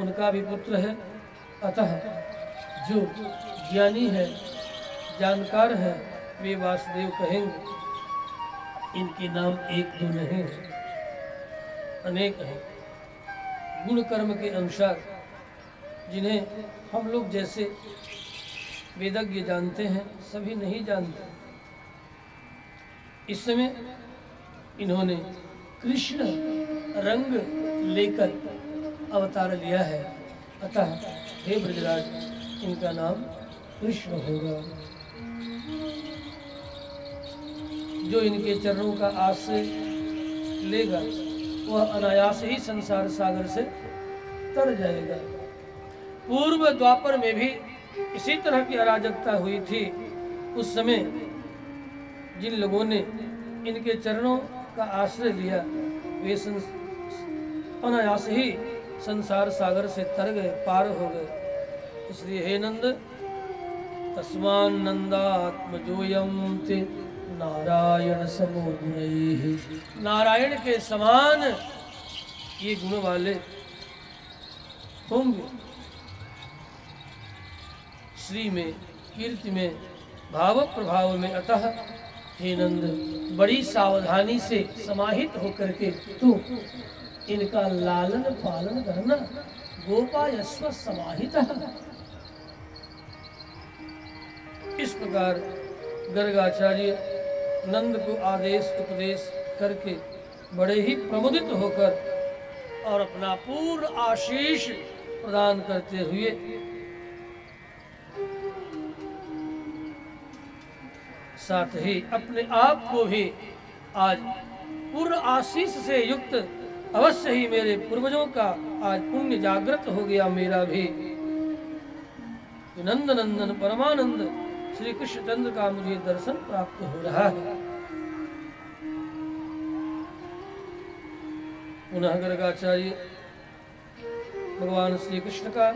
उनका भी पुत्र है। अतः जो ज्ञानी है, जानकार है, वे वासुदेव कहेंगे। इनके नाम एक दो नहीं, अनेक हैं। गुण कर्म के अनुसार जिन्हें हम लोग जैसे वेदज्ञ जानते हैं, सभी नहीं जानते। इस समय इन्होंने कृष्ण रंग लेकर अवतार लिया है। अतः हे ब्रजराज, इनका नाम कृष्ण होगा। जो इनके चरणों का आश्रय लेगा वह अनायास ही संसार सागर से तर जाएगा। पूर्व द्वापर में भी इसी तरह की अराजकता हुई थी। उस समय जिन लोगों ने इनके चरणों का आश्रय लिया वे अनायास ही संसार सागर से तर गए, पार हो गए। इसलिए हे नंद, तस्मान नंदात्मजोयम ते नारायण समो गुणैः। नारायण के समान ये गुण वाले होंगे। श्री में, कीर्ति में, भाव प्रभाव में। अतः हे नंद, बड़ी सावधानी से समाहित होकर के तू इनका लालन पालन करना। गोपायस्व समाहितः। इस प्रकार गर्गाचार्य नंद को आदेश उपदेश करके बड़े ही प्रमुदित होकर और अपना पूर्ण आशीष प्रदान करते हुए साथ ही अपने आप को भी आज पूर्ण आशीष से युक्त, अवश्य ही मेरे पूर्वजों का आज पुण्य जागृत हो गया, मेरा भी। नंद नंदन परमानंद श्री कृष्ण चंद्र का मुझे दर्शन प्राप्त हो रहा है। पुनः गर्गाचार्य भगवान श्री कृष्ण का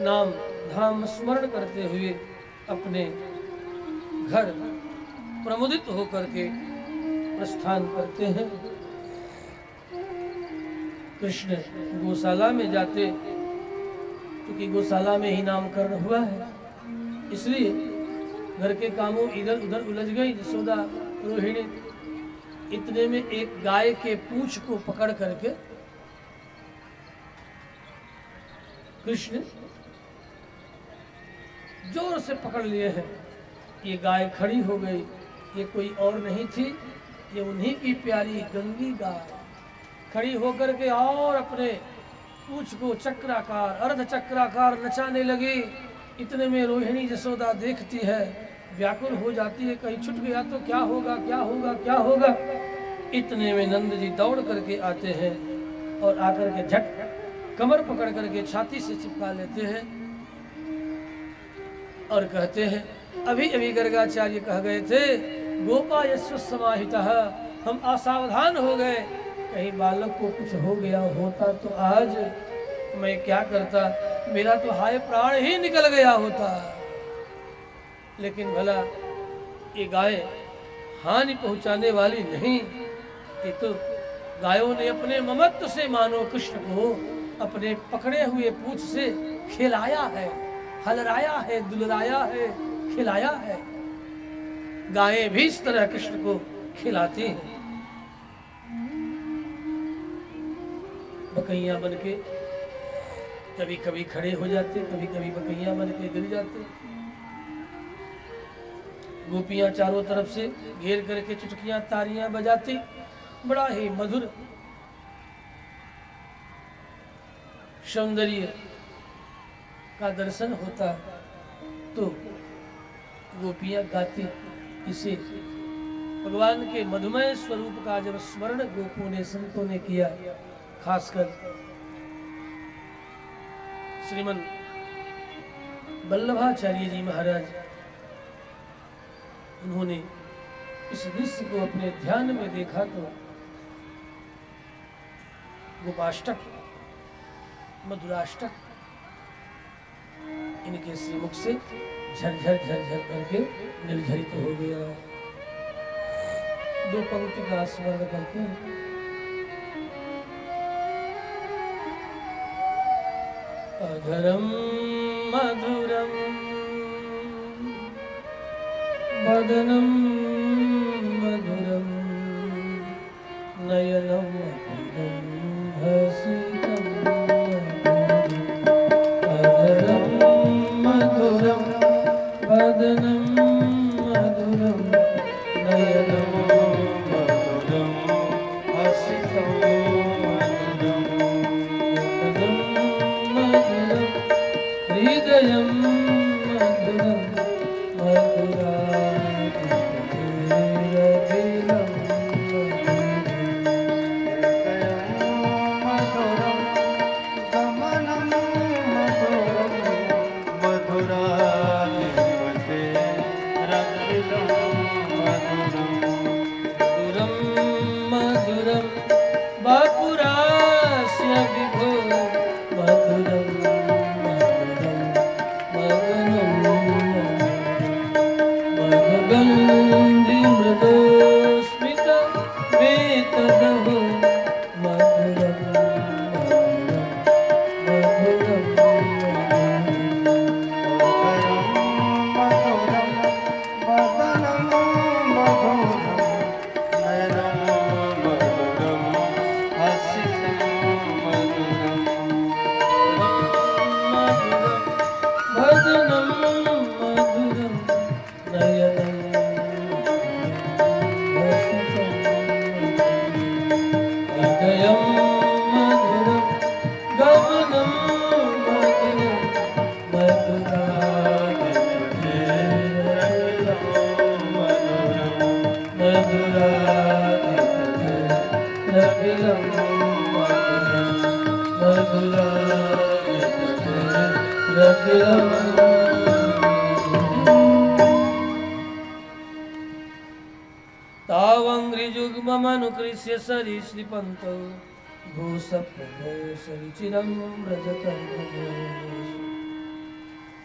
नाम धाम स्मरण करते हुए अपने घर प्रमुदित होकर के प्रस्थान करते हैं। कृष्ण गौशाला में जाते, क्योंकि गौशाला में ही नामकरण हुआ है, इसलिए घर के कामों इधर उधर उलझ गई यशोदा रोहिणी। इतने में एक गाय के पूंछ को पकड़ करके कृष्ण जोर से पकड़ लिए हैं। ये गाय खड़ी हो गई। ये कोई और नहीं थी, ये उन्हीं की प्यारी गंगी गाय खड़ी होकर के और अपने पूंछ को चक्राकार अर्ध चक्राकार नचाने लगी। इतने में रोहिणी यशोदा देखती है, व्याकुल हो जाती है, कहीं छूट गया तो क्या होगा, क्या होगा, क्या होगा। इतने में नंद जी दौड़ करके आते हैं और आकर के झट कमर पकड़ करके छाती से चिपका लेते हैं और कहते हैं, अभी अभी गर्गाचार्य कह गए थे गोपा यस्व समाहितः, हम असावधान हो गए, कहीं बालक को कुछ हो गया होता तो आज मैं क्या करता, मेरा तो हाय प्राण ही निकल गया होता। लेकिन भला ये गाय हानि पहुंचाने वाली नहीं, ये तो गायों ने अपने ममत्व से मानो कृष्ण को अपने पकड़े हुए पूंछ से खिलाया है, हलराया है, दुलराया है, खिलाया है। गायें भी इस तरह कृष्ण को खिलाती हैं। बकैया बनके कभी कभी खड़े हो जाते, कभी कभी बकैया बनके गिर जाते। गोपियां चारों तरफ से घेर करके चुटकियां तारियां बजाती, बड़ा ही मधुर सौंदर्य का दर्शन होता। तो गोपियां गाती, इसे भगवान के मधुमय स्वरूप का जब स्मरण गोपों ने संतों ने किया, खासकर श्रीमन वल्लभाचार्य जी महाराज, उन्होंने इस दृश्य को अपने ध्यान में देखा तो गोपाष्टक मधुराष्टक इनके श्रीमुख से झरझर झरझर करके निर्झरित हो गया। दो पंक्ति का स्मरण करते हैं। अधरम मधुरम वदनम मधुरम नयनम मधुरम हसितम अधरम मधुरम वदनम मधुरम नयनम मधुरम हसितम हृदयं मधुरं मधुराधिपतिरखिलं मधुरं गमनं मधुरं मधुराधिपतिरखिलं मधुरं मधुरं बापुरास्य विभो मधुरं गंधि मृदोस्मित वेतदहो मधुरम मधुरम मधुरम वदनम मधुरम नयनम मधुरम हसितम मधुरम वदनम मधुरम नयनम हृदयं मधुरं गमनं मधुरं मधुराधिपतिरखिलं मधुराधिपतिरखिलं मधुराधिपतिरखिलं तावङ्घ्रिजुग्ममनुकृष्य सरीसृपन्तौ भूसप्रभो सरिचिरं व्रजकर्मणो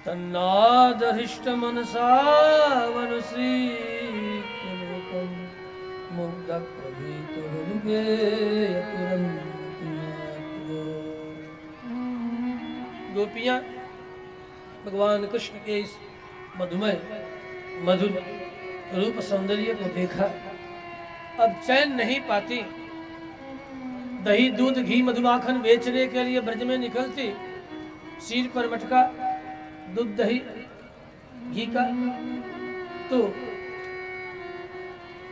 तन्नादहृष्टमनसावनुश्रीकृतं मुग्धप्रभीतोरुगेयपुरन्तिनाथो। गोपियाँ भगवान कृष्ण के इस मधुमय मधुर रूप सौंदर्य को देखा, अब चैन नहीं पाती। दही दूध घी मधुमाखन बेचने के लिए ब्रज में निकलती, सिर पर मटका दूध दही घी का, तो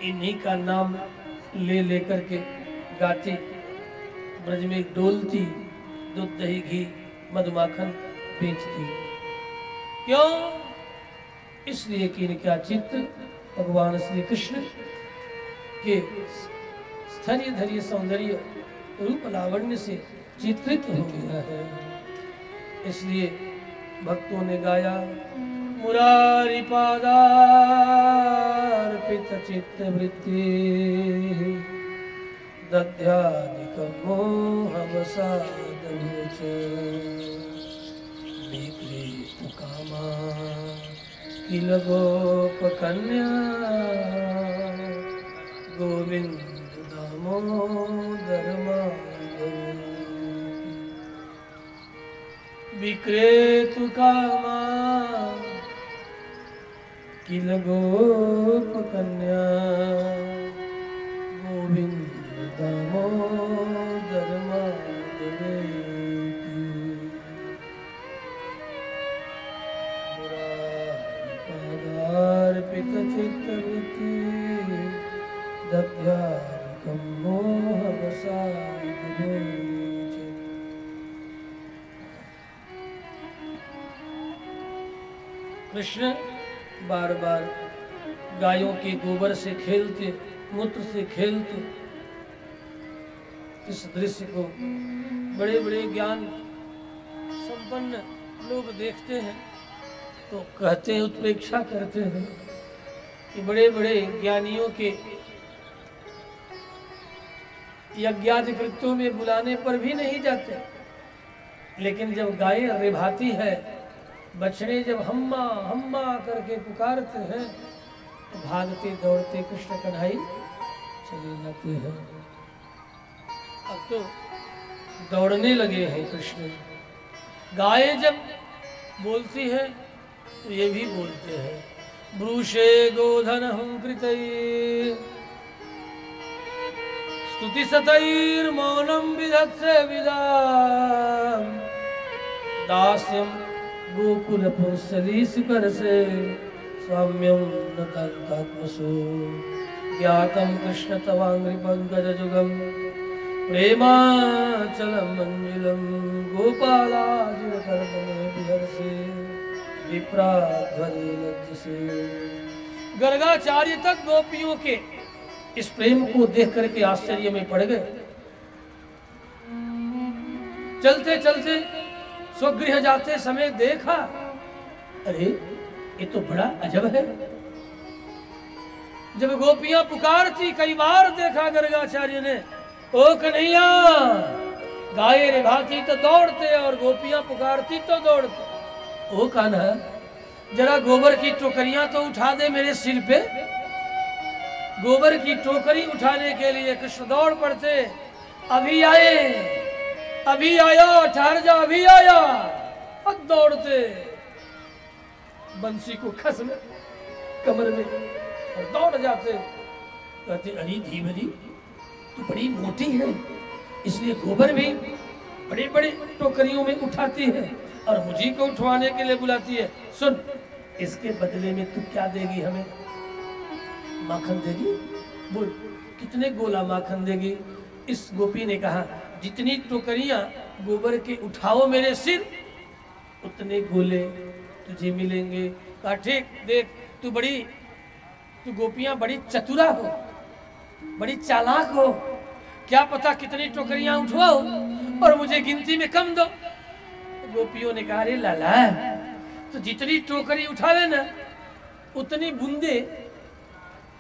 इन्हीं का नाम ले लेकर के गाती, ब्रज में डोलती, दूध दही घी मधुमाखन बेचती। क्यों? इसलिए कि इनका चित्त भगवान श्री कृष्ण के स्थलीय धैर्य सौंदर्य रूप लावण्य से चित्रित हो गया है। इसलिए भक्तों ने गाया, मुरारी पादार्पित चित्तवृत्ति दध्यादिकं मोहवसादमुच विक्रीत कामा किल गोपकन्या गोविंद दामोदर माधव विक्रेतु कामा किल गोपकन्या गोविंद दामोदर माधव मुरारिपादार्पित चित्तवृत्ति दध्यादिकं मोहवसादमुच। कृष्ण बार बार गायों के गोबर से खेलते, मूत्र से खेलते, इस दृश्य को बड़े बड़े ज्ञान संपन्न लोग देखते हैं तो कहते हैं, उत्प्रेक्षा करते हैं कि बड़े बड़े ज्ञानियों के यज्ञादि कृत्यों में बुलाने पर भी नहीं जाते, लेकिन जब गाय रिभाती है, बछड़े जब हम्मा हम्मा करके पुकारते हैं तो भागते दौड़ते कृष्ण कन्हई चले जाते हैं। अब तो दौड़ने लगे हैं कृष्ण, गाय जब बोलती है तो ये भी बोलते हैं, ब्रूषे गोधन कृतैः स्तुति सतैर मौनम विधत्से विदाम दास्यम गोकुल पुंसली शिखर से स्वाम्यम नतंकात्मसु ज्ञातम कृष्ण तवांग्रि पंकज जुगम प्रेमाचलम मंजुलम गोपालाजिर कर्दमे विहरसे विप्राध्वनि लज्जसे। गर्गाचार्य तक गोपियों के इस प्रेम को देख करके आश्चर्य में पड़ गए। चलते चलते स्वगृह जाते समय देखा, अरे ये तो बड़ा अजब है। जब गोपियां पुकारती, कई बार देखा गर्गाचार्य ने, ओ कन्हैया, गाय रे भाती तो दौड़ते और गोपियां पुकारती तो दौड़ते। ओ कान्हा, जरा गोबर की टोकरियां तो उठा दे मेरे सिर पे। गोबर की टोकरी उठाने के लिए कृष्ण दौड़ पड़ते, अभी आए, अभी आया, ठहर जा, अभी आया। अब दौड़ते, बंसी को खस में कमर में और दौड़ जाते। कहते, अरे धीमरी, तू बड़ी मोटी है, इसलिए गोबर भी बड़े बड़े टोकरियों में उठाती है और मुझे को उठवाने के लिए बुलाती है। सुन, इसके बदले में तू क्या देगी हमें? माखन देगी? बोल, कितने गोला माखन देगी? इस गोपी ने कहा, जितनी टोकरियां गोबर के उठाओ मेरे सिर, उतने गोले तुझे मिलेंगे। कहा, ठीक, देख, तू गोपियां बड़ी चतुरा हो, बड़ी चालाक हो, क्या पता कितनी टोकरियां उठवाओ और मुझे गिनती में कम दो। गोपियों ने कहा, अरे लाला, तो जितनी टोकरी उठावे ना, उतनी बूंदे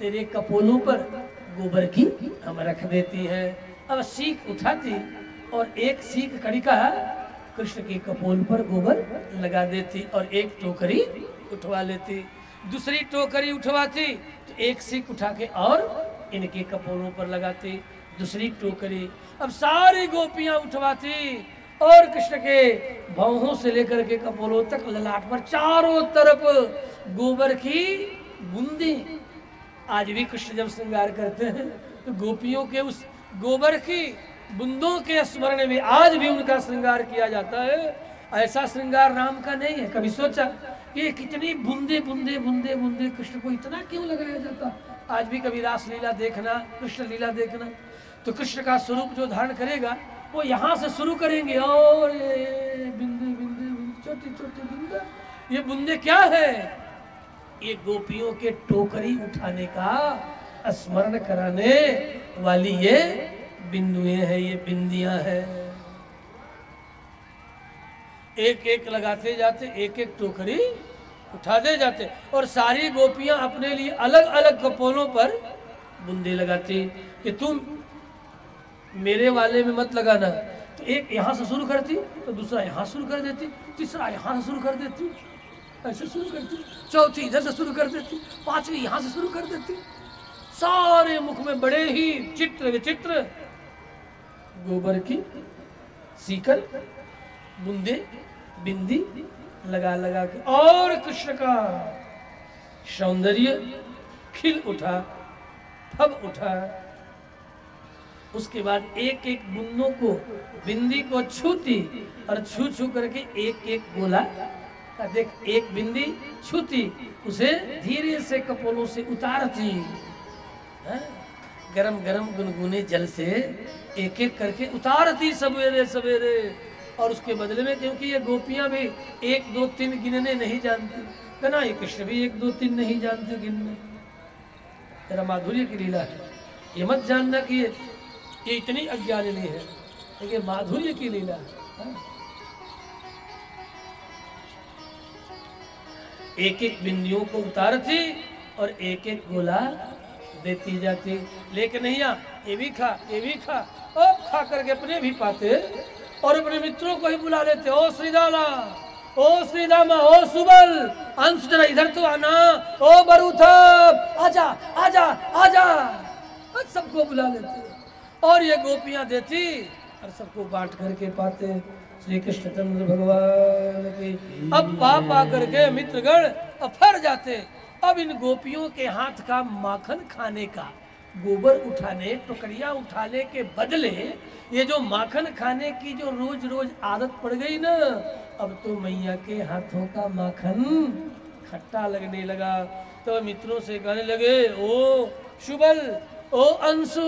तेरे कपोलों पर गोबर की हम रख देती हैं। अब सीख उठाती और एक सीख कड़ी का कृष्ण के कपोल पर गोबर लगा देती और एक टोकरी उठवा लेती। दूसरी टोकरी उठवाती तो एक सीख उठा के और इनके कपोलों पर लगाती, दूसरी टोकरी। अब सारी गोपियां उठवाती और कृष्ण के भौहों से लेकर के कपोलों तक, ललाट पर चारों तरफ गोबर की बूंदी। आज भी कृष्ण जब श्रृंगार करते हैं तो गोपियों के उस गोबर की बूंदों के स्मरण में आज भी उनका श्रृंगार किया जाता है। ऐसा श्रृंगार राम का नहीं है। कभी सोचा कि कितनी बूंदे बूंदे बूंदे बूंदे कृष्ण को इतना क्यों लगाया जाता? आज भी कभी रास लीला देखना, कृष्ण लीला देखना, तो कृष्ण का स्वरूप जो धारण करेगा वो यहाँ से शुरू करेंगे और ये बिंदे बिंदे छोटी छोटी बूंदे, ये बूंदे क्या है? ये गोपियों के टोकरी उठाने का स्मरण कराने वाली ये बिंदुएं हैं, ये बिंदियां हैं। एक एक लगाते जाते, एक एक टोकरी उठाते जाते और सारी गोपियां अपने लिए अलग अलग कपोलों पर बूंदे लगाती कि तुम मेरे वाले में मत लगाना। तो एक यहाँ से शुरू करती तो दूसरा यहाँ शुरू कर देती, तीसरा यहाँ से शुरू कर देती, ऐसे शुरू करती, चौथी इधर से शुरू कर देती, पांचवी यहाँ से शुरू कर देती। सारे मुख में बड़े ही चित्र विचित्र गोबर की सीकर बूंदे बिंदी लगा लगा के और कृष्ण का सौंदर्य खिल उठा, फब उठा। उसके बाद एक एक बूंदों को, बिंदी को छूती और छू छू करके एक एक गोला, देख, एक बिंदी छूती, उसे धीरे से कपोलों से उतारती, गरम गरम गुनगुने जल से एक एक करके उतारती सवेरे सवेरे। और उसके बदले में, क्योंकि ये गोपियां भी 1 2 3 गिनने नहीं जानती, कना ये कृष्ण भी 1 2 3 नहीं जानते गिनने। तेरा माधुर्य की लीला है, ये मत जानना कि ये इतनी अज्ञानी है, लेकिन माधुर्य की लीला है। एक एक बिंदियों को उतारती और एक एक गोला देती जाती। लेकिन नहीं, ये भी खा, ये भी खा, अब खा करके अपने भी पाते और अपने मित्रों को ही बुला लेते। ओ श्रीदामा, ओ श्रीदामा, ओ सुबल, अंश जरा इधर तो आना, ओ बरूथब, आजा आजा आजा, सबको बुला लेते। और ये गोपियां देती और सबको बांट करके पाते। श्री कृष्णचंद्र भगवान की। अब पाप आकर के मित्रगण अफर जाते। अब इन गोपियों के हाथ का माखन खाने का, गोबर उठाने, टुकड़ियां उठाने के बदले ये जो माखन खाने की जो रोज रोज आदत पड़ गई ना, अब तो मैया के हाथों का माखन खट्टा लगने लगा। तो मित्रों से कहने लगे, ओ शुबल, ओ अंशु,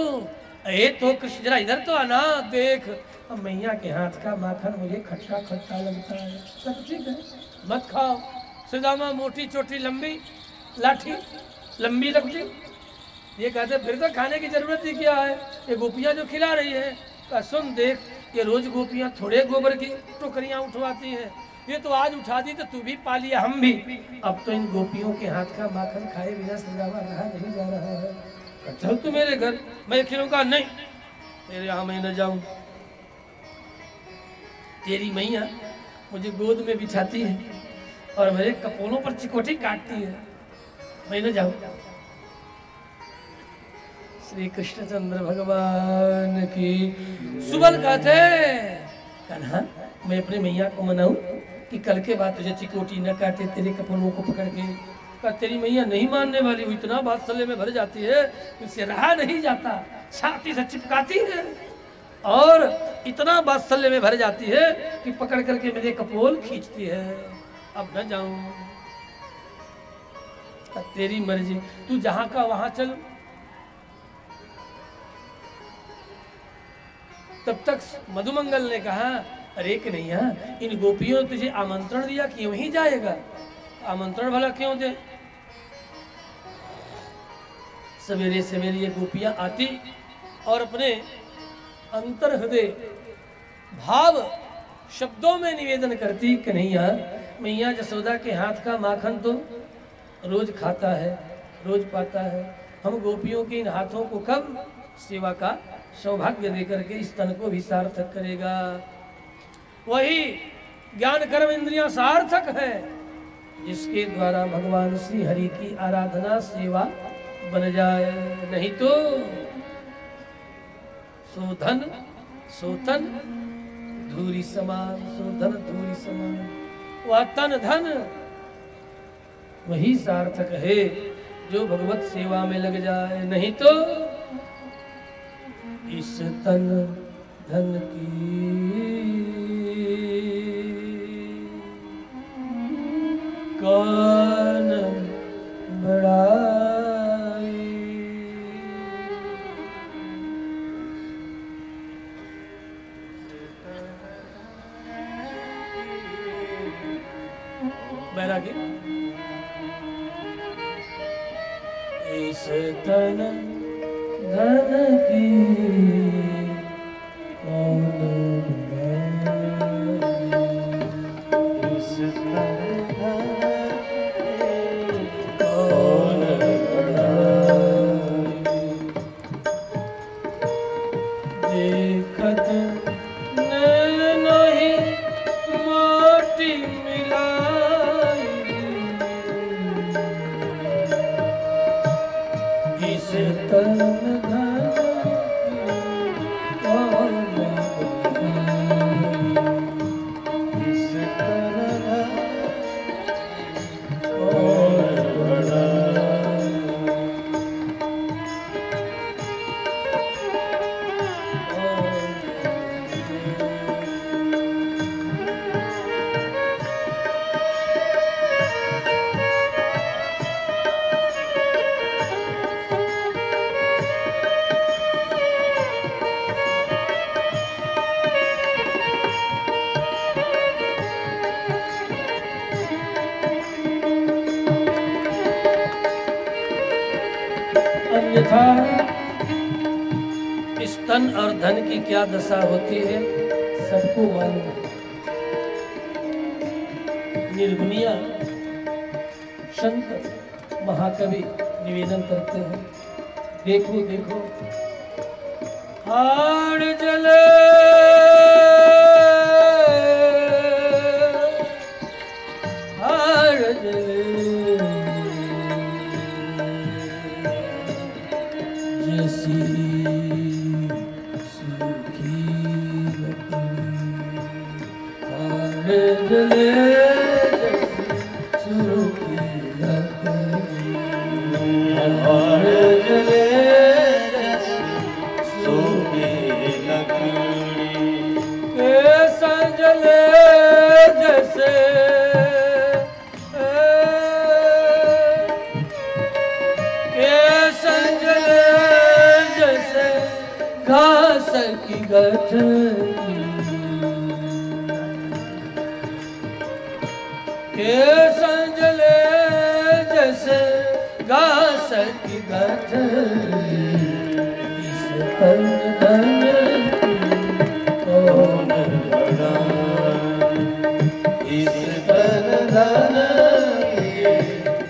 ए तो कृष्ण, जरा इधर तो आना, देख अब मैया के हाथ का माखन मुझे खट्टा खट्टा लगता है। सब ठीक है, मत खाओ। सुदामा मोटी चोटी लंबी लाठी लंबी लपटी, ये कहते फिर तो खाने की जरूरत ही क्या है, ये गोपियां जो खिला रही है। का सुन देख, ये रोज गोपियां थोड़े गोबर की टोकरियां उठवाती हैं, ये तो आज उठा दी तो तू भी पा लिया, हम भी। अब तो इन गोपियों के हाथ का माखन खाए बिना सुदामा रहा नहीं जा रहा है। चल तू मेरे घर, मैं खिलूंगा नहीं, तेरे यहाँ मैं न जाऊं। तेरी मैया मुझे गोद में बिठाती है और मेरे कपोलों पर चिकोटी काटती है, मैं न जाऊं। श्री कृष्णचंद्र भगवान की। सुबल कहते, कन्हा मैं अपने मैया को मनाऊं कि कल के बाद तुझे चिकोटी न काटे, तेरे कपोलों को पकड़ के। का तेरी मैया नहीं मानने वाली, वो इतना वात्सल्य में भर जाती है, उससे रहा नहीं जाता, छाती से चिपकाती है और इतना वात्सल्य में भर जाती है कि पकड़ करके मेरे कपोल खींचती है। अब न जाऊं। तेरी मर्जी, तू जहां का वहां चल। तब तक मधुमंगल ने कहा, अरे कन्हैया, इन गोपियों ने तुझे आमंत्रण दिया, क्यों ही जाएगा? आमंत्रण भला क्यों दे? सवेरे सवेरे ये गोपियां आती और अपने अंतर हृदय भाव शब्दों में निवेदन करती, कन्हैया मैया जसोदा के हाथ का माखन तो रोज खाता है, रोज पाता है, हम गोपियों के इन हाथों को कब सेवा का सौभाग्य देकर के इस तन को भी सार्थक करेगा। वही ज्ञान कर्म इंद्रियां सार्थक है जिसके द्वारा भगवान श्री हरि की आराधना सेवा बन जाए। नहीं तो सोधन सोतन धूरी समान, सोधन धूरी समान, वह तन धन वही सार्थक है जो भगवत सेवा में लग जाए। नहीं तो इस तन धन की कौन बढ़ाए। बैरागी, इस तन धन की कौन बढ़ाए, इस तन कौन बढ़ाए। देखत नहीं माटी मिलाई, इस तन धन कौन बढ़ाए, इस तन धन कौन बढ़ाए। अन्यथा इस तन और धन की क्या दशा होती है सबको मालूम है। निर्गुनिया संत महाकवि निवेदन करते हैं, देखो देखो हाड़ जले हाड़ जले जैसी सूखी जले शुरू की आहार जले सूखी लकड़ी के संजले जैसे घास की गठरी के संजले जैसे घास की गठरी इस तन धन कौन बढ़ाए इस तन धन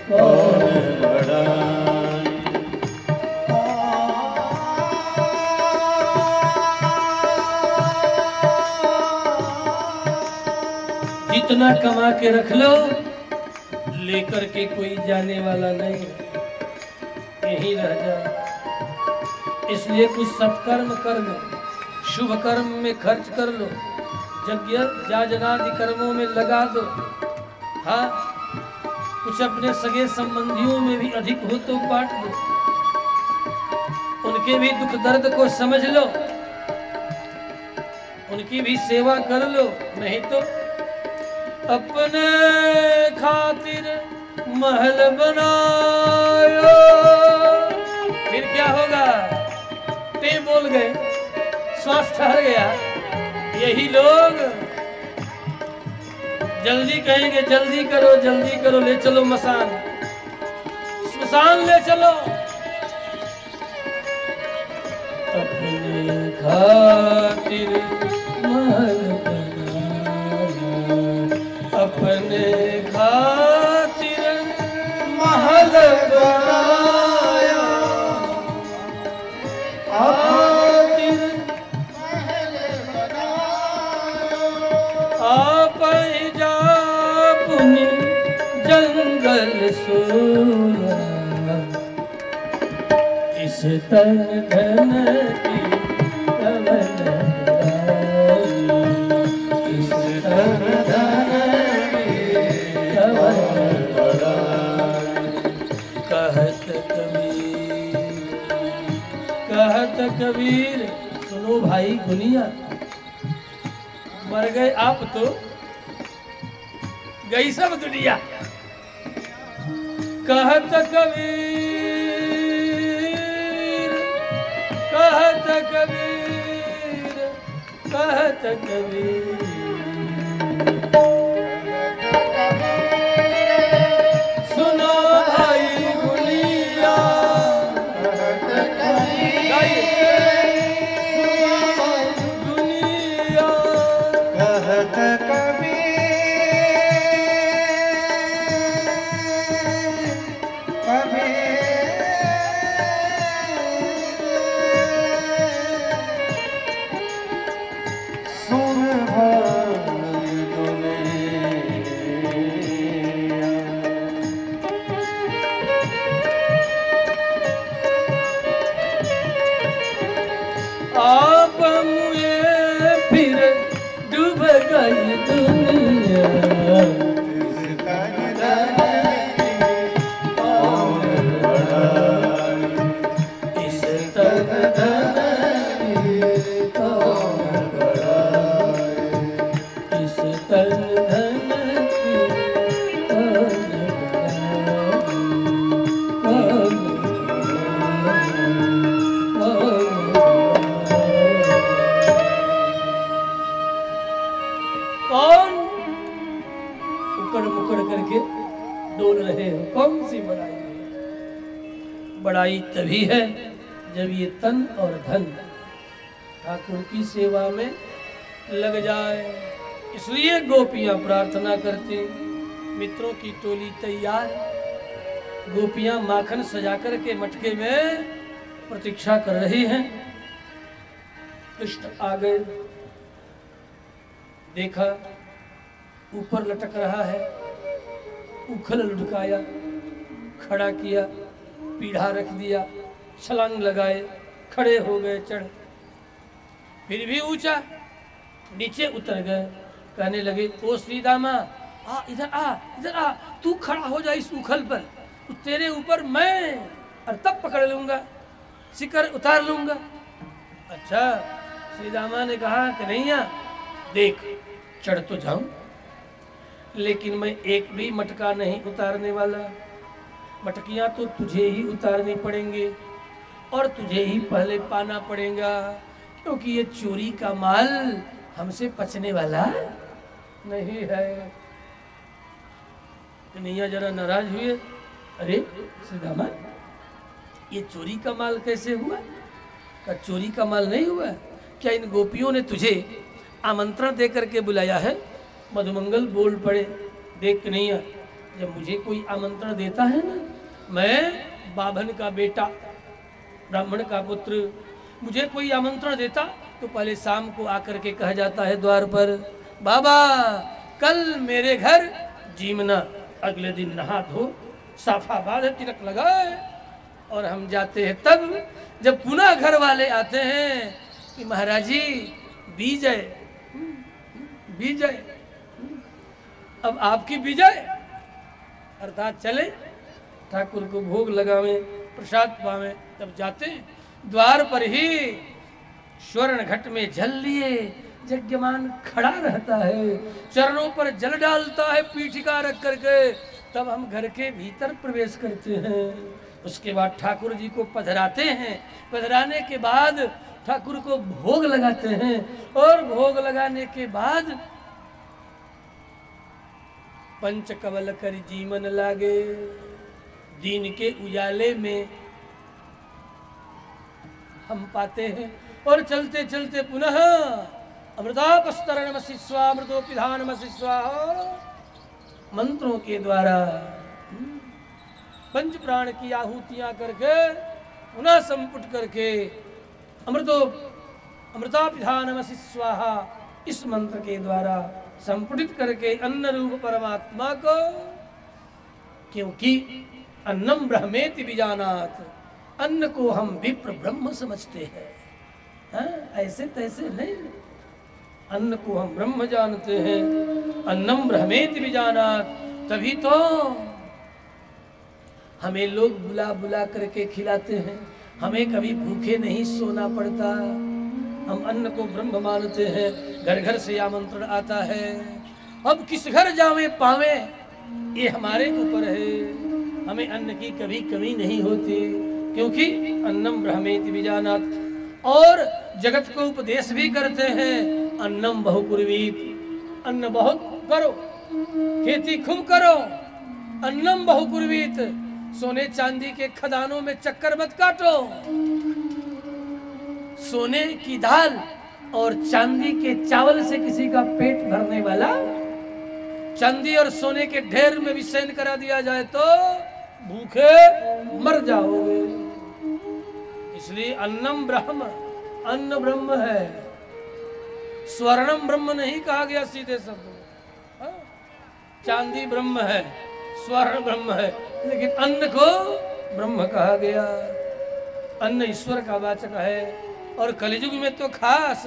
कौन बढ़ाए जितना कमा के रख लो लेकर के कोई जाने वाला नहीं, यहीं रह जाए। इसलिए कुछ सत्कर्म कर लो, शुभ कर्म में खर्च कर लो, यज्ञ याजनादि कर्मों में लगा दो। हाँ, कुछ अपने सगे संबंधियों में भी अधिक हो तो बांट दो, उनके भी दुख दर्द को समझ लो, उनकी भी सेवा कर लो। नहीं तो अपने खातिर महल बनायो, फिर क्या होगा? ते बोल गए, श्वास ठहर गया। यही लोग जल्दी कहेंगे जल्दी करो, ले चलो मसान, श्मशान ले चलो। अपने खातिर महल अपने खातिर महल बनाया, खातिर महल बनाया, आप ही जा पुनि जंगल सोया, इस तन धन की कवन इस तन धन कहत कबीर। सुनो भाई दुनिया, मर गए आप तो गई सब दुनिया। कहत कबीर, कहत कबीर, कहत कबीर। सुनो भाई दुनिया, आप मुए फिर डूब गई दुनिया, इस तन धन कौन बढ़ाए, इस तन धन कौन मुकड़ करके डोल रहे हो? कौन सी बड़ाई है? बड़ाई तभी है जब ये तन और धन ठाकुर की सेवा में लग जाए। इसलिए गोपियां प्रार्थना करती, मित्रों की टोली तैयार, गोपियां माखन सजा कर के मटके में प्रतीक्षा कर रही हैं। कृष्ण आ गए, देखा ऊपर लटक रहा है, उखल लुढ़काया, खड़ा किया, पीढ़ा रख दिया, छलांग लगाए, खड़े हो गए, चढ़, फिर भी ऊंचा, नीचे उतर गए, कहने लगे, ओ सीतामा आ इधर आ, इधर आ, तू खड़ा हो जा इस उखल पर, तो तेरे ऊपर मैं और तब पकड़ लूंगा, शिकर उतार लूंगा। अच्छा, सीतामा ने कहा कि नहीं, देख चढ़ तो जाऊं, लेकिन मैं एक भी मटका नहीं उतारने वाला। मटकियां तो तुझे ही उतारनी पड़ेंगे और तुझे ही पहले पाना पड़ेगा, क्योंकि ये चोरी का माल हमसे पचने वाला नहीं है। कन्हैया जरा नाराज हुए, अरे सीतामा ये चोरी का माल कैसे हुआ? क्या चोरी का माल नहीं हुआ? क्या इन गोपियों ने तुझे आमंत्रण दे करके बुलाया है? मधुमंगल बोल पड़े, देख कन्हैया, जब मुझे कोई आमंत्रण देता है ना, मैं बाभन का बेटा, ब्राह्मण का पुत्र, मुझे कोई आमंत्रण देता तो पहले शाम को आकर के कहा जाता है द्वार पर, बाबा कल मेरे घर जीमना। अगले दिन नहा धो साफा बांधे तिलक लगाए और हम जाते हैं। तब जब पुनः घर वाले आते हैं कि महाराज जी विजय विजय, अब आपकी विजय, अर्थात चले ठाकुर को भोग लगावे, प्रसाद पावे। तब जाते हैं द्वार पर ही स्वर्ण घट में जल लिए यज्ञमान खड़ा रहता है, चरणों पर जल डालता है पीठिका रख करके, तब हम घर के भीतर प्रवेश करते हैं। उसके बाद ठाकुर जी को पधराते हैं, पधराने के बाद ठाकुर को भोग लगाते हैं और भोग लगाने के बाद पंच कवल कर जीवन लागे। दिन के उजाले में हम पाते हैं और चलते चलते पुनः अमृतापस्तरणमसि स्वामृतोपिधानमसि स्वाहा मंत्रों के द्वारा पंच प्राण की आहुतियां करके पुनः संपुट करके अमृतापिधानमसि स्वाहा इस मंत्र के द्वारा संपुटित करके अन्न रूप परमात्मा को, क्योंकि अन्नम ब्रह्मेति विजानात, अन्न को हम विप्र ब्रह्म समझते हैं, ऐसे तैसे नहीं, अन्न को हम ब्रह्म जानते हैं। अन्नम ब्रह्मेति विजानात, तभी तो हमें लोग बुला बुला करके खिलाते हैं, हमें कभी भूखे नहीं सोना पड़ता। हम अन्न को ब्रह्म मानते हैं, घर घर से आमंत्रण आता है। अब किस घर जावे पावे ये हमारे ऊपर है, हमें अन्न की कभी कमी नहीं होती, क्योंकि अन्नम ब्रह्मेति विजानात। और जगत को उपदेश भी करते हैं, अन्नम बहुकुर्वीत, अन्न बहुत करो, खेती खूब करो, अन्नम बहुकुर्वीत, सोने चांदी के खदानों में चक्कर मत काटो। सोने की दाल और चांदी के चावल से किसी का पेट भरने वाला, चांदी और सोने के ढेर में भी शयन करा दिया जाए तो भूखे मर जाओगे। इसलिए अन्नम ब्रह्म, अन्न ब्रह्म है, स्वर्णम ब्रह्म नहीं कहा गया सीधे शब्द में। चांदी ब्रह्म है, स्वर्ण ब्रह्म है, लेकिन अन्न को ब्रह्म कहा गया। अन्न ईश्वर का वाचक है। और कलियुग में तो खास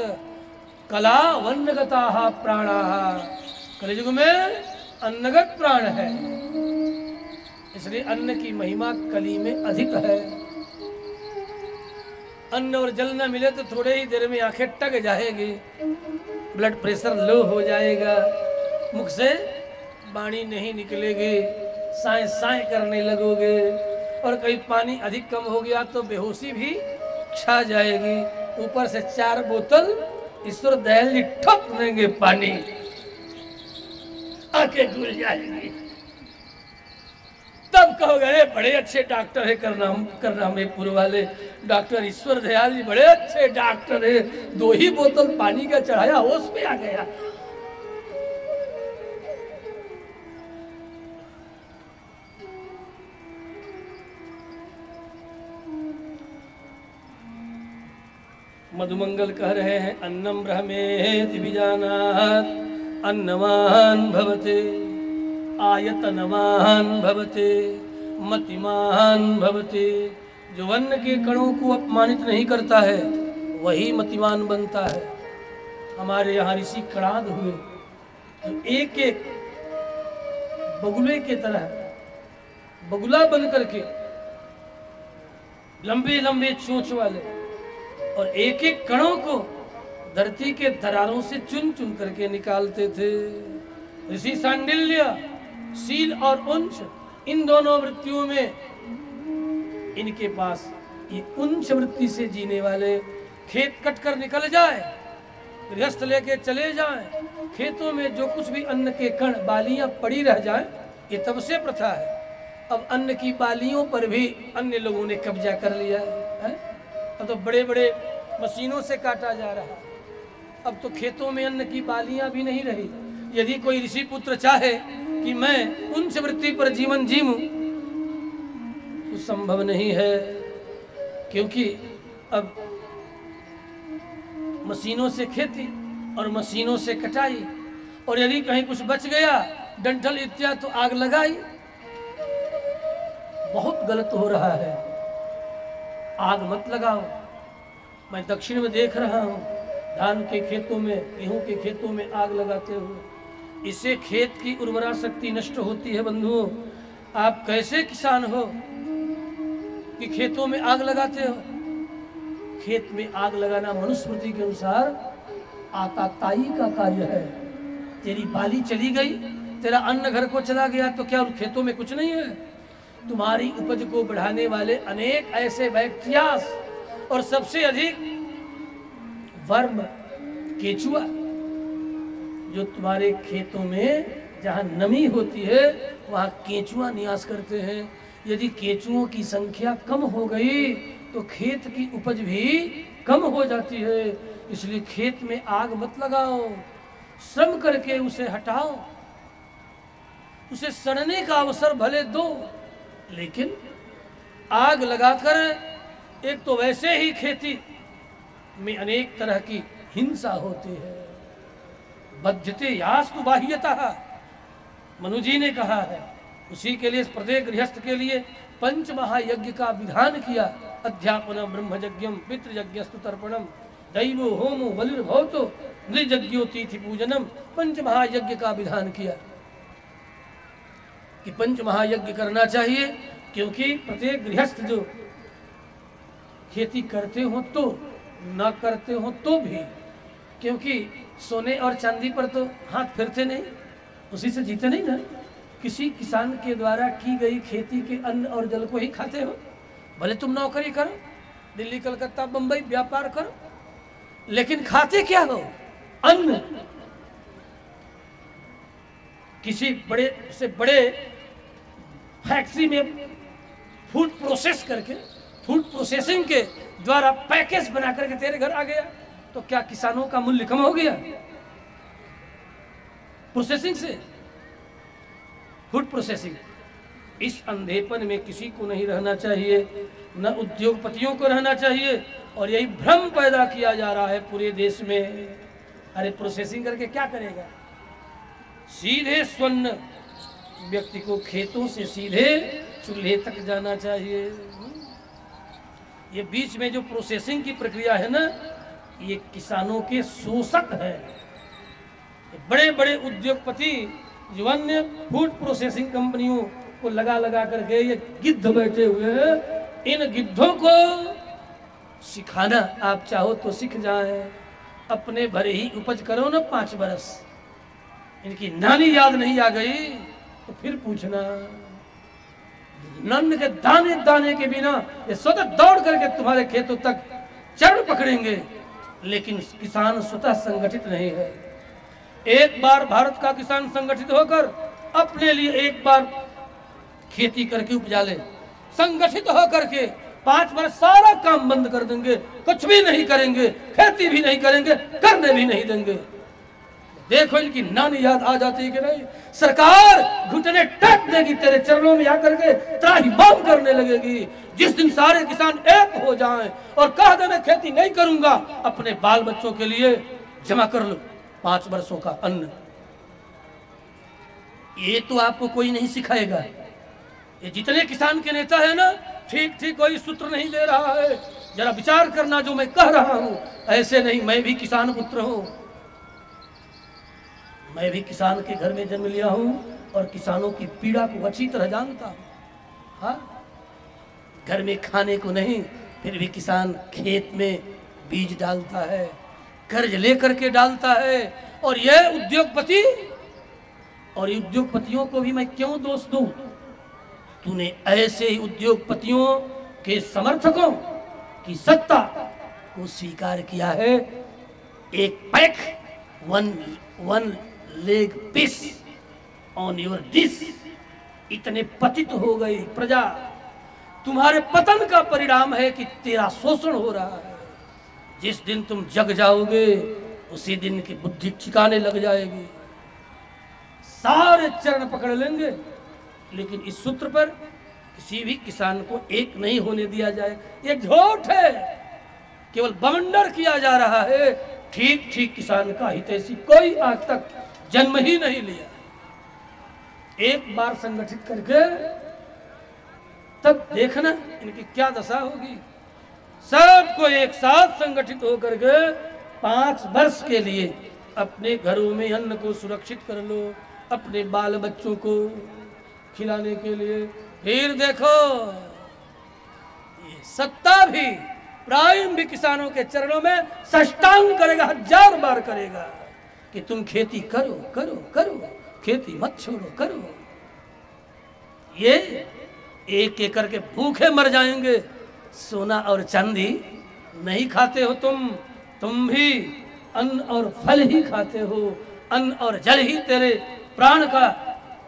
कला वन्नगता प्राणा, कलियुग में अन्नगत प्राण है, इसलिए अन्न की महिमा कली में अधिक है। अन्न और जल न मिले तो थोड़े ही देर में आंखें टक जाएगी, ब्लड प्रेशर लो हो जाएगा, मुख से वाणी नहीं निकलेगी, साए साए करने लगोगे, और कहीं पानी अधिक कम हो गया तो बेहोशी भी छा जाएगी। ऊपर से 4 बोतल ईश्वर दयाल जी ठप देंगे पानी, आंखें खुल जाएगी। तब कहोगे बड़े अच्छे डॉक्टर है करनामपुर वाले डॉक्टर ईश्वर दयाल जी, बड़े अच्छे डॉक्टर है, 2 ही बोतल पानी का चढ़ाया होश में आ गया। मधुमंगल कह रहे हैं, अन्नम ब्रह्मेति विजानात्, अन्नवान भवते, आयतनवान भवते, मतिमान भवते। जो अन्न के कणों को अपमानित नहीं करता है वही मतिमान बनता है। हमारे यहाँ ऋषि कणाद हुए, एक एक बगुले के तरह बगुला बन करके लंबे लंबे चोंच वाले और एक एक कणों को धरती के दरारों से चुन चुन करके निकालते थे। ऋषि सांडिल्य शील और उंच इन दोनों वृत्तियों में इनके पास ये उंच वृत्ति से जीने वाले खेत कट कर निकल जाए, गृहस्थ लेके चले जाएं, खेतों में जो कुछ भी अन्न के कण बालियां पड़ी रह जाएं, ये तब से प्रथा है। अब अन्न की बालियों पर भी अन्य लोगों ने कब्जा कर लिया है। अब तो बड़े बड़े मशीनों से काटा जा रहा है। अब तो खेतों में अन्न की बालियां भी नहीं रही। यदि कोई ऋषि पुत्र चाहे कि मैं उच्च वृत्ति पर जीवन जीऊं तो संभव नहीं है, क्योंकि अब मशीनों से खेती और मशीनों से कटाई, और यदि कहीं कुछ बच गया डंठल इत्यादि तो आग लगाई। बहुत गलत हो रहा है। आग मत लगाओ। मैं दक्षिण में देख रहा हूं धान के खेतों में, गेहूं के खेतों में आग लगाते हुए। इससे खेत की उर्वरा शक्ति नष्ट होती है। बंधुओं, आप कैसे किसान हो कि खेतों में आग लगाते हो? खेत में आग लगाना मनुस्मृति के अनुसार आताताई का कार्य है। तेरी बाली चली गई, तेरा अन्न घर को चला गया, तो क्या खेतों में कुछ नहीं है? तुम्हारी उपज को बढ़ाने वाले अनेक ऐसे बैक्टीरियास और सबसे अधिक वर्म, केचुआ, जो तुम्हारे खेतों में जहाँ नमी होती है वहाँ केचुआ निवास करते हैं। यदि केचुओं की संख्या कम हो गई तो खेत की उपज भी कम हो जाती है। इसलिए खेत में आग मत लगाओ, श्रम करके उसे हटाओ, उसे सड़ने का अवसर भले दो, लेकिन आग लगाकर एक तो वैसे ही खेती में अनेक तरह की हिंसा होती है। बध्यते यास्तु बाह्यतः, मनु जी ने कहा है। उसी के लिए प्रत्येक गृहस्थ के लिए पंच महायज्ञ का विधान किया। अध्यापनम ब्रह्मयज्ञम पितृयज्ञस्तु तर्पणम दैवो होमो बलिर्भवतो नृयज्ञोतिथि पूजनम। पंच महायज्ञ का विधान किया कि पंच महायज्ञ करना चाहिए, क्योंकि प्रत्येक गृहस्थ जो खेती करते हो तो न करते हो तो भी, क्योंकि सोने और चांदी पर तो हाथ फिरते नहीं, उसी से जीते नहीं ना। किसी किसान के द्वारा की गई खेती के अन्न और जल को ही खाते हो। भले तुम नौकरी करो, दिल्ली कलकत्ता बंबई व्यापार करो, लेकिन खाते क्या हो? अन्न। किसी बड़े से बड़े फैक्ट्री में फूड प्रोसेस करके, फूड प्रोसेसिंग के द्वारा पैकेज बना करके तेरे घर आ गया, तो क्या किसानों का मूल्य कम हो गया? प्रोसेसिंग से, फूड प्रोसेसिंग। इस अंधेपन में किसी को नहीं रहना चाहिए, न उद्योगपतियों को रहना चाहिए, और यही भ्रम पैदा किया जा रहा है पूरे देश में। अरे प्रोसेसिंग करके क्या करेगा? सीधे स्वर्ण व्यक्ति को खेतों से सीधे चूल्हे तक जाना चाहिए। ये बीच में जो प्रोसेसिंग की प्रक्रिया है ना, ये किसानों के शोषक है। बड़े बड़े उद्योगपति जो अन्य फूड प्रोसेसिंग कंपनियों को लगा लगा करके ये गिद्ध बैठे हुए हैं, इन गिद्धों को सिखाना आप चाहो तो सीख जाए। अपने भरे ही उपज करो ना 5 बरस, इनकी नानी याद नहीं आ गई तो फिर पूछना। नन्न के दाने दाने के बिना ये स्वतः दौड़ करके तुम्हारे खेतों तक चरण पकड़ेंगे, लेकिन किसान स्वतः संगठित नहीं है। एक बार भारत का किसान संगठित होकर अपने लिए एक बार खेती करके उपजा ले, संगठित होकर के 5 वर्ष सारा काम बंद कर देंगे, कुछ भी नहीं करेंगे, खेती भी नहीं करेंगे, करने भी नहीं देंगे। देखो इनकी नानी याद आ जाती है कि नहीं? सरकार घुटने टेक देगी तेरे चरणों में आकर के, त्राही मांग करने लगेगी। जिस दिन सारे किसान एक हो जाएं और कह दे मैं खेती नहीं करूंगा, अपने बाल बच्चों के लिए जमा कर लो 5 वर्षों का अन्न। ये तो आपको कोई नहीं सिखाएगा। ये जितने किसान के नेता है ना, ठीक ठीक कोई सूत्र नहीं दे रहा है। जरा विचार करना जो मैं कह रहा हूं, ऐसे नहीं। मैं भी किसान पुत्र हूं, मैं भी किसान के घर में जन्म लिया हूँ और किसानों की पीड़ा को अच्छी तरह जानता हूँ। हाँ, घर में खाने को नहीं, फिर भी किसान खेत में बीज डालता है, कर्ज लेकर के डालता है। और ये उद्योगपति, और उद्योगपतियों को भी मैं क्यों दोष दूं? तूने ऐसे ही उद्योगपतियों के समर्थकों की सत्ता को स्वीकार किया है। एक pack, one leg piece on your dish. इतने पतित हो गई प्रजा। तुम्हारे पतन का परिणाम है कि तेरा शोषण हो रहा है। जिस दिन तुम जग जाओगे उसी दिन की बुद्धि ठिकाने लग जाएगी। सारे चरण पकड़ लेंगे, लेकिन इस सूत्र पर किसी भी किसान को एक नहीं होने दिया जाए। ये झूठ है, केवल बवंडर किया जा रहा है। ठीक ठीक किसान का हितैषी कोई आज तक जन्म ही नहीं लिया। एक बार संगठित करके तब देखना इनकी क्या दशा होगी। सबको एक साथ संगठित होकर के 5 वर्ष के लिए अपने घरों में अन्न को सुरक्षित कर लो, अपने बाल बच्चों को खिलाने के लिए। फिर देखो ये सत्ता भी, प्राइम भी किसानों के चरणों में साष्टांग करेगा, 1000 बार करेगा कि तुम खेती करो करो करो, खेती मत छोड़ो, करो। ये एक एक करके भूखे मर जाएंगे। सोना और चांदी नहीं खाते हो तुम भी अन्न और फल ही खाते हो। अन्न और जल ही तेरे प्राण का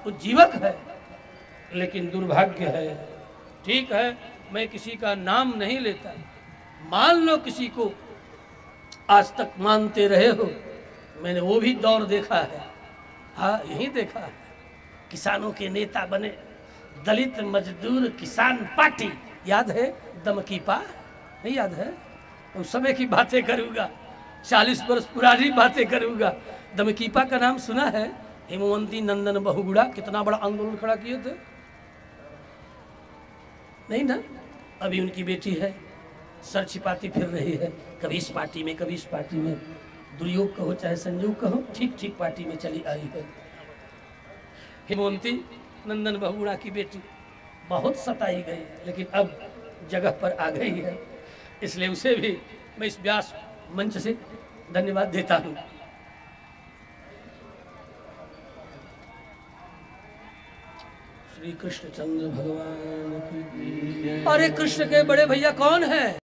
उज्जीवक है। लेकिन दुर्भाग्य है, ठीक है, मैं किसी का नाम नहीं लेता। मान लो किसी को आज तक मानते रहे हो, मैंने वो भी दौर देखा है। हाँ, यही देखा है। किसानों के नेता बने दलित मजदूर किसान पार्टी, याद है? दमकीपा, नहीं याद है? उस समय की बातें करूँगा, 40 वर्ष पुरानी बातें करूँगा। दमकीपा का नाम सुना है? हेमवंती नंदन बहुगुणा कितना बड़ा आंदोलन खड़ा किए थे, नहीं ना? अभी उनकी बेटी है, सर छिपाती फिर रही है, कभी इस पार्टी में कभी इस पार्टी में। दुर्योग कहो चाहे संयोग कहो, ठीक ठीक पार्टी में चली आई है। हेमवंती नंदन बहुगुणा की बेटी बहुत सताई गई, लेकिन अब जगह पर आ गई है, इसलिए उसे भी मैं इस व्यास मंच से धन्यवाद देता हूँ। श्री कृष्ण चंद्र भगवान की। अरे कृष्ण के बड़े भैया कौन है?